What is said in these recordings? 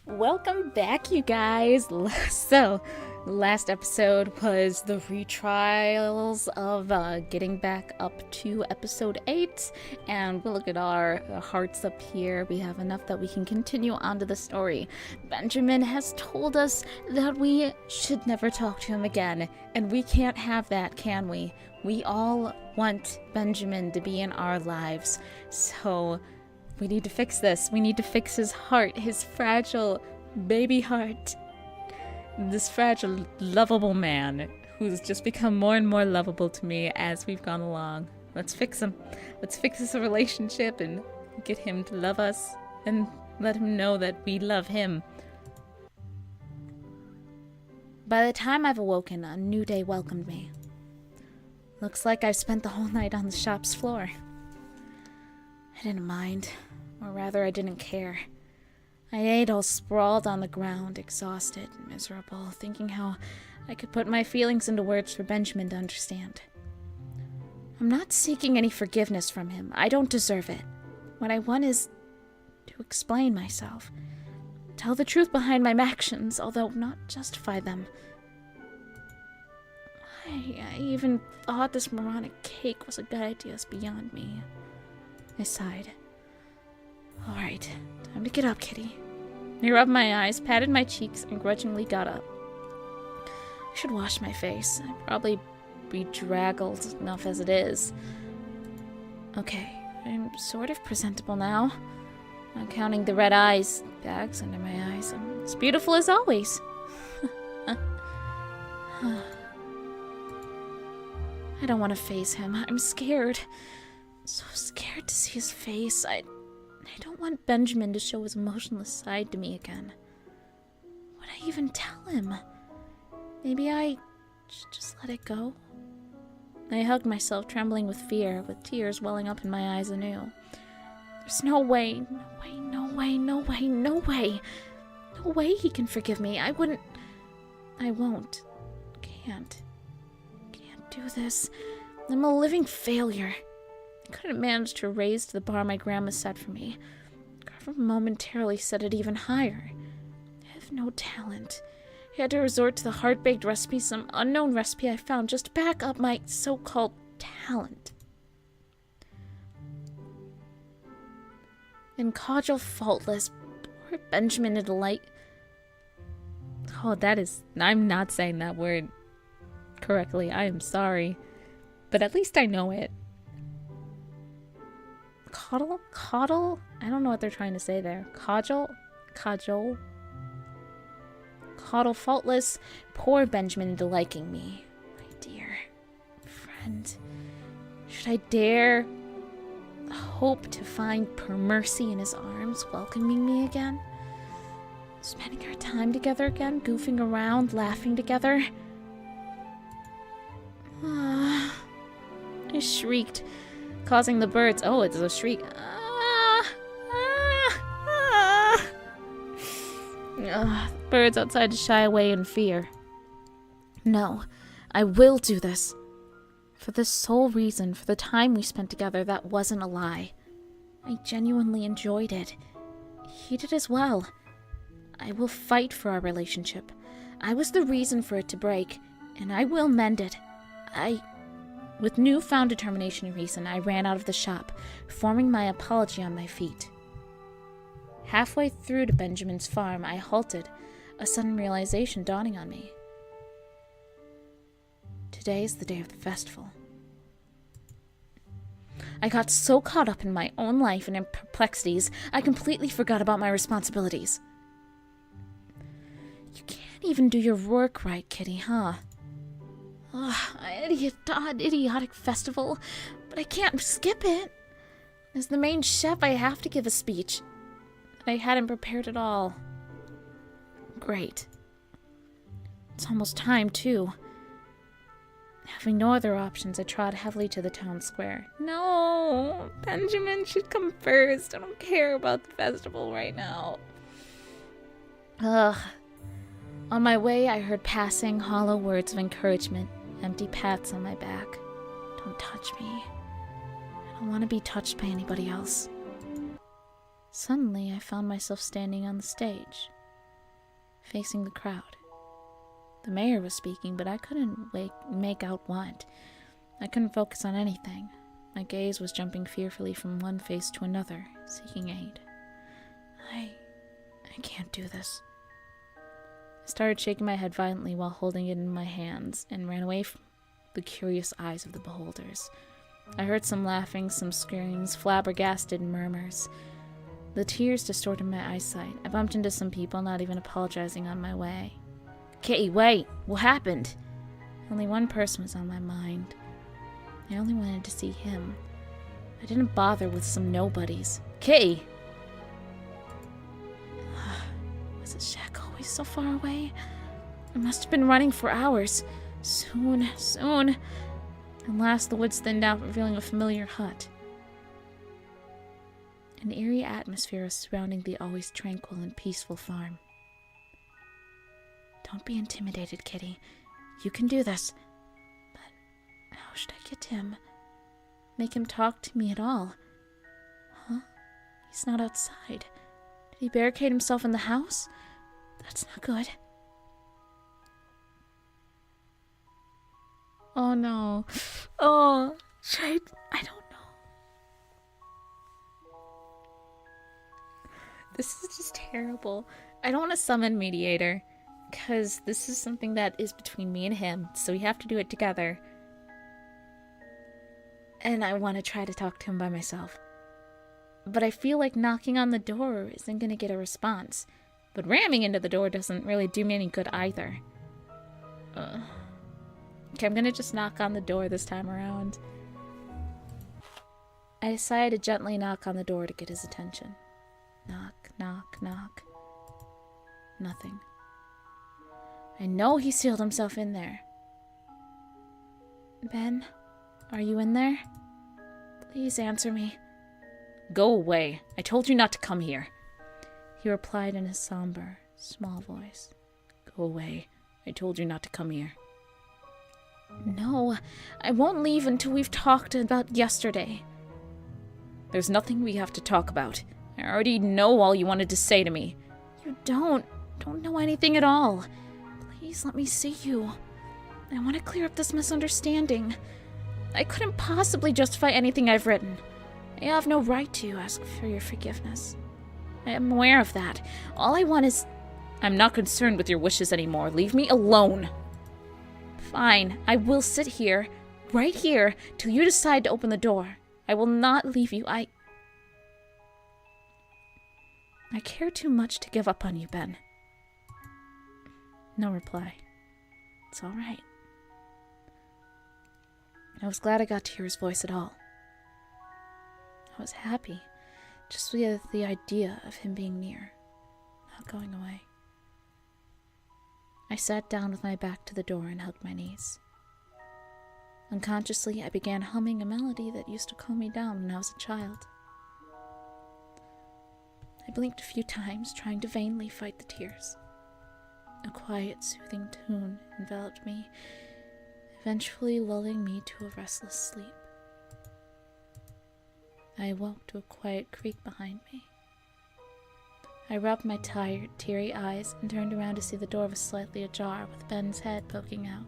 Welcome back, you guys. So, last episode was the retrials of getting back up to episode 8, and we look at our hearts up here. We have enough that we can continue on to the story. Benjamin has told us that we should never talk to him again, and we can't have that, can we? We all want Benjamin to be in our lives, so we need to fix this. We need to fix his heart, his fragile baby heart. This fragile, lovable man who's just become more and more lovable to me as we've gone along. Let's fix him. Let's fix this relationship and get him to love us and let him know that we love him. By the time I've awoken, a new day welcomed me. Looks like I've spent the whole night on the shop's floor. I didn't mind. Or rather, I didn't care. I ate all sprawled on the ground, exhausted and miserable, thinking how I could put my feelings into words for Benjamin to understand. I'm not seeking any forgiveness from him. I don't deserve it. What I want is to explain myself. Tell the truth behind my actions, although not justify them. I even thought this moronic cake was a good idea is beyond me. I sighed. Alright, time to get up, Kitty. I rubbed my eyes, patted my cheeks, and grudgingly got up. I should wash my face. I'd probably be draggled enough as it is. Okay, I'm sort of presentable now. Not counting the red eyes, bags under my eyes. I'm as beautiful as always. I don't want to face him. I'm scared. So scared to see his face. I don't want Benjamin to show his emotionless side to me again. Would I even tell him? Maybe I should just let it go? I hugged myself, trembling with fear, with tears welling up in my eyes anew. There's no way, no way he can forgive me. I won't. Can't do this. I'm a living failure. I couldn't manage to raise to the bar my grandma set for me. Carver momentarily set it even higher. I have no talent. I had to resort to the Heartbaked recipe, some unknown recipe I found just to back up my so-called talent. And cajole faultless, poor Benjamin a delight. Oh, I'm not saying that word correctly. I am sorry. But at least I know it. Coddle? I don't know what they're trying to say there. Cajole? Coddle faultless, poor Benjamin into liking me. My dear friend. Should I dare hope to find mercy in his arms, welcoming me again? Spending our time together again, goofing around, laughing together? I shrieked, causing the birds. Oh, it's a shriek. Birds outside to shy away in fear. No, I will do this. For this sole reason, for the time we spent together, that wasn't a lie. I genuinely enjoyed it. He did as well. I will fight for our relationship. I was the reason for it to break, and I will mend it. With newfound determination and reason, I ran out of the shop, forming my apology on my feet. Halfway through to Benjamin's farm, I halted, a sudden realization dawning on me. Today is the day of the festival. I got so caught up in my own life and in perplexities, I completely forgot about my responsibilities. You can't even do your work right, Kitty, huh? Idiotic festival, but I can't skip it. As the main chef, I have to give a speech. I hadn't prepared at all. Great. It's almost time, too. Having no other options, I trod heavily to the town square. No, Benjamin should come first. I don't care about the festival right now. On my way, I heard passing, hollow words of encouragement. Empty pats on my back. Don't touch me. I don't want to be touched by anybody else. Suddenly, I found myself standing on the stage. facing the crowd. The mayor was speaking, but I couldn't make out what. I couldn't focus on anything. My gaze was jumping fearfully from one face to another, seeking aid. I can't do this. I started shaking my head violently while holding it in my hands, and ran away from the curious eyes of the beholders. I heard some laughing, some screams, flabbergasted murmurs. The tears distorted my eyesight. I bumped into some people, not even apologizing on my way. Kitty, wait! What happened? Only one person was on my mind. I only wanted to see him. I didn't bother with some nobodies. Kitty! Was his shack always so far away? I must have been running for hours. Soon. At last the woods thinned out, revealing a familiar hut. An eerie atmosphere was surrounding the always tranquil and peaceful farm. Don't be intimidated, Kitty. You can do this. But how should I get to him? Make him talk to me at all? Huh? He's not outside. Did he barricade himself in the house? That's not good. Oh no. Oh, I don't know. This is just terrible. I don't want to summon Mediator, because this is something that is between me and him, so we have to do it together. And I want to try to talk to him by myself. But I feel like knocking on the door isn't going to get a response. But ramming into the door doesn't really do me any good either. Okay, I'm going to just knock on the door this time around. I decided to gently knock on the door to get his attention. Knock, knock, knock. Nothing. I know he sealed himself in there. Ben, are you in there? Please answer me. Go away. I told you not to come here. He replied in his somber, small voice. Go away. I told you not to come here. No, I won't leave until we've talked about yesterday. There's nothing we have to talk about. I already know all you wanted to say to me. You don't know anything at all. Please let me see you. I want to clear up this misunderstanding. I couldn't possibly justify anything I've written. I have no right to ask for your forgiveness. I am aware of that. All I want is... I'm not concerned with your wishes anymore. Leave me alone. Fine, I will sit here, right here, till you decide to open the door. I will not leave you. I care too much to give up on you, Ben. No reply. It's all right. I was glad I got to hear his voice at all. I was happy, just with the idea of him being near, not going away. I sat down with my back to the door and hugged my knees. Unconsciously, I began humming a melody that used to calm me down when I was a child. I blinked a few times, trying to vainly fight the tears. A quiet, soothing tune enveloped me, eventually lulling me to a restless sleep. I awoke to a quiet creak behind me. I rubbed my tired, teary eyes and turned around to see the door was slightly ajar with Ben's head poking out.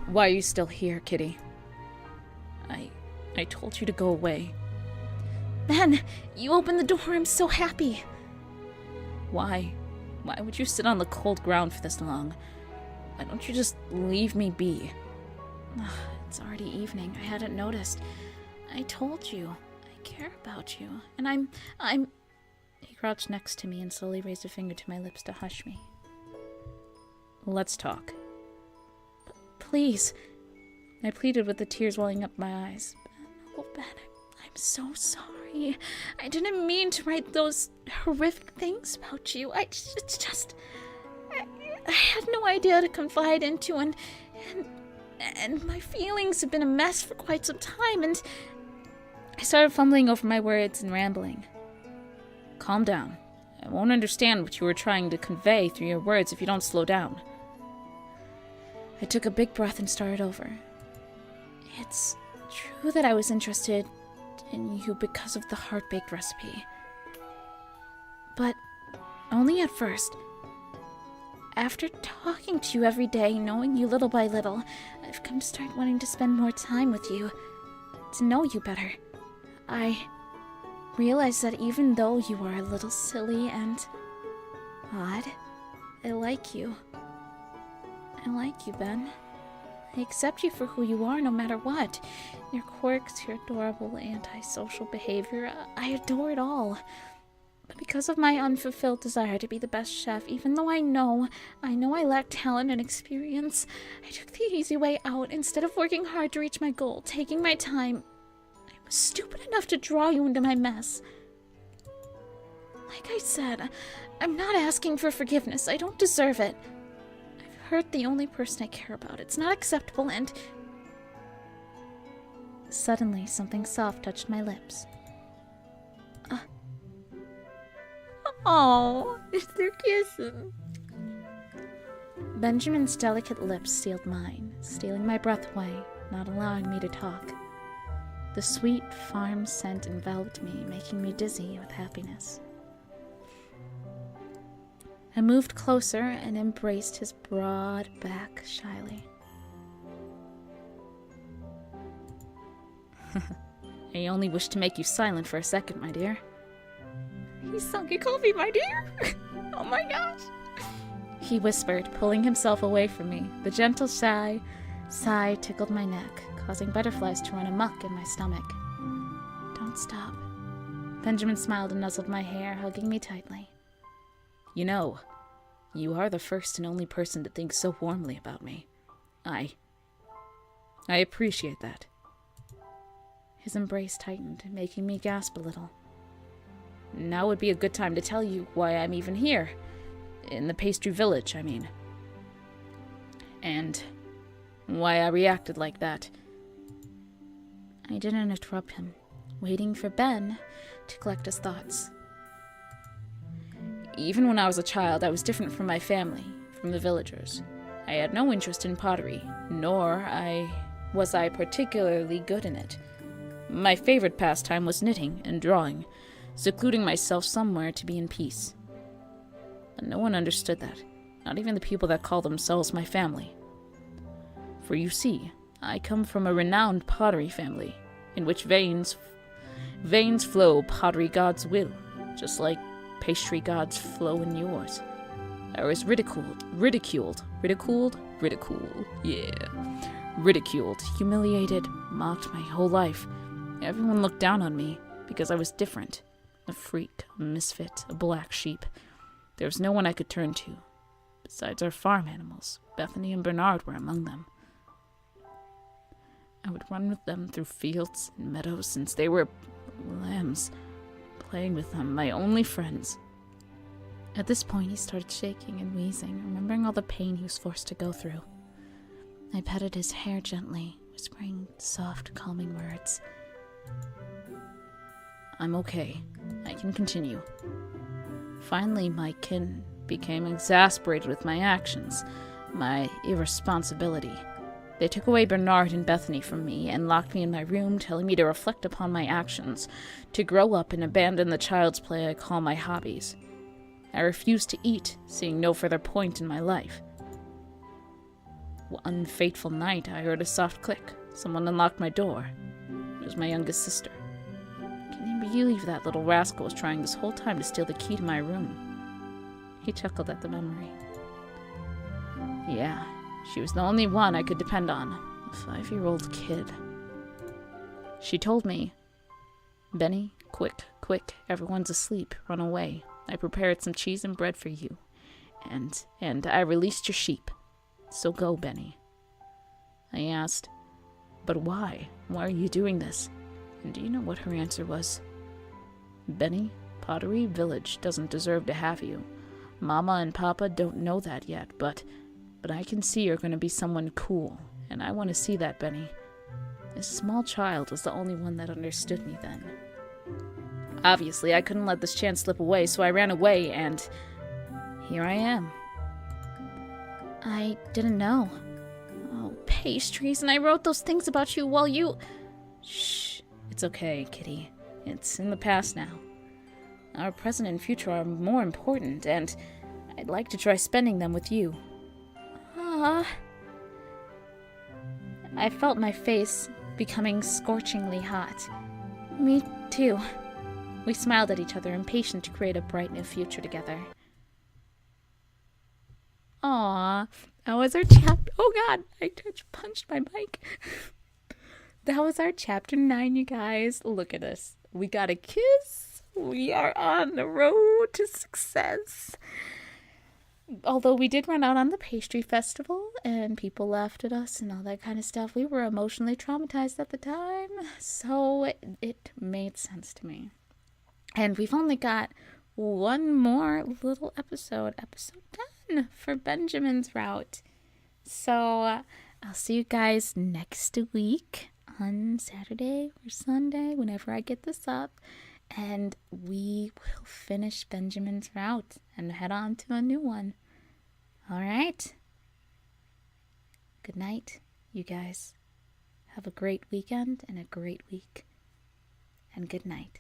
Why are you still here, Kitty? I told you to go away. Ben, you opened the door. I'm so happy. Why? Why would you sit on the cold ground for this long? Why don't you just leave me be? It's already evening. I hadn't noticed. I told you. I care about you. And I'm... He crouched next to me and slowly raised a finger to my lips to hush me. Let's talk. Please. I pleaded with the tears welling up my eyes. Oh, Ben, I'm so sorry. I didn't mean to write those horrific things about you. I had no idea to confide into, and my feelings have been a mess for quite some time, and I started fumbling over my words and rambling. Calm down. I won't understand what you were trying to convey through your words if you don't slow down. I took a big breath and started over. It's true that I was interested in you because of the Heartbaked recipe. But only at first. After talking to you every day, knowing you little by little, I've come to start wanting to spend more time with you, to know you better. I realize that even though you are a little silly and odd, I like you. I like you, Ben. I accept you for who you are no matter what. Your quirks, your adorable antisocial behavior, I adore it all. But because of my unfulfilled desire to be the best chef, even though I know I lack talent and experience, I took the easy way out instead of working hard to reach my goal, taking my time. I was stupid enough to draw you into my mess. Like I said, I'm not asking for forgiveness. I don't deserve it. I've hurt the only person I care about. It's not acceptable and... Suddenly, something soft touched my lips. Oh, they're kissing. Benjamin's delicate lips sealed mine, stealing my breath away, not allowing me to talk. The sweet farm scent enveloped me, making me dizzy with happiness. I moved closer and embraced his broad back shyly. I only wish to make you silent for a second, my dear. He's sunk. You called me my dear? Oh my gosh. He whispered, pulling himself away from me. The gentle sigh tickled my neck, causing butterflies to run amok in my stomach. Don't stop. Benjamin smiled and nuzzled my hair, hugging me tightly. You know, you are the first and only person to think so warmly about me. I appreciate that. His embrace tightened, making me gasp a little. Now would be a good time to tell you why I'm even here. In the pastry village, I mean. And why I reacted like that. I didn't interrupt him, waiting for Ben to collect his thoughts. Even when I was a child, I was different from my family, from the villagers. I had no interest in pottery, nor was I particularly good in it. My favorite pastime was knitting and drawing, secluding myself somewhere to be in peace. But no one understood that, not even the people that call themselves my family. For you see, I come from a renowned pottery family, in which veins flow pottery gods' will, just like pastry gods flow in yours. I was ridiculed, humiliated, mocked my whole life. Everyone looked down on me because I was different. A freak, a misfit, a black sheep. There was no one I could turn to. Besides our farm animals, Bethany and Bernard were among them. I would run with them through fields and meadows since they were lambs, playing with them, my only friends. At this point, he started shaking and wheezing, remembering all the pain he was forced to go through. I petted his hair gently, whispering soft, calming words. I'm okay. I can continue. Finally, my kin became exasperated with my actions, my irresponsibility. They took away Bernard and Bethany from me and locked me in my room, telling me to reflect upon my actions, to grow up and abandon the child's play I call my hobbies. I refused to eat, seeing no further point in my life. One fateful night, I heard a soft click. Someone unlocked my door. It was my youngest sister. Can you believe that little rascal was trying this whole time to steal the key to my room? He chuckled at the memory. Yeah, she was the only one I could depend on. A 5-year-old kid. She told me, Benny, quick, everyone's asleep, run away. I prepared some cheese and bread for you. And I released your sheep. So go, Benny. I asked, but why? Why are you doing this? And do you know what her answer was? Benny, Pottery Village doesn't deserve to have you. Mama and Papa don't know that yet, but I can see you're going to be someone cool, and I want to see that, Benny. This small child was the only one that understood me then. Obviously, I couldn't let this chance slip away, so I ran away, and here I am. I didn't know. Oh, pastries, and I wrote those things about you while you... Shh. It's okay, Kitty. It's in the past now. Our present and future are more important, and I'd like to try spending them with you. Ah. I felt my face becoming scorchingly hot. Me too. We smiled at each other, impatient to create a bright new future together. Aww, that was our chapter. Oh god, I punched my mic. That was our chapter 9, you guys. Look at us. We got a kiss. We are on the road to success. Although we did run out on the pastry festival and people laughed at us and all that kind of stuff, we were emotionally traumatized at the time. So it made sense to me. And we've only got one more little episode 10 for Benjamin's route. So I'll see you guys next week on Saturday or Sunday, whenever I get this up. And we will finish Benjamin's route and head on to a new one. All right. Good night, you guys. Have a great weekend and a great week. And good night.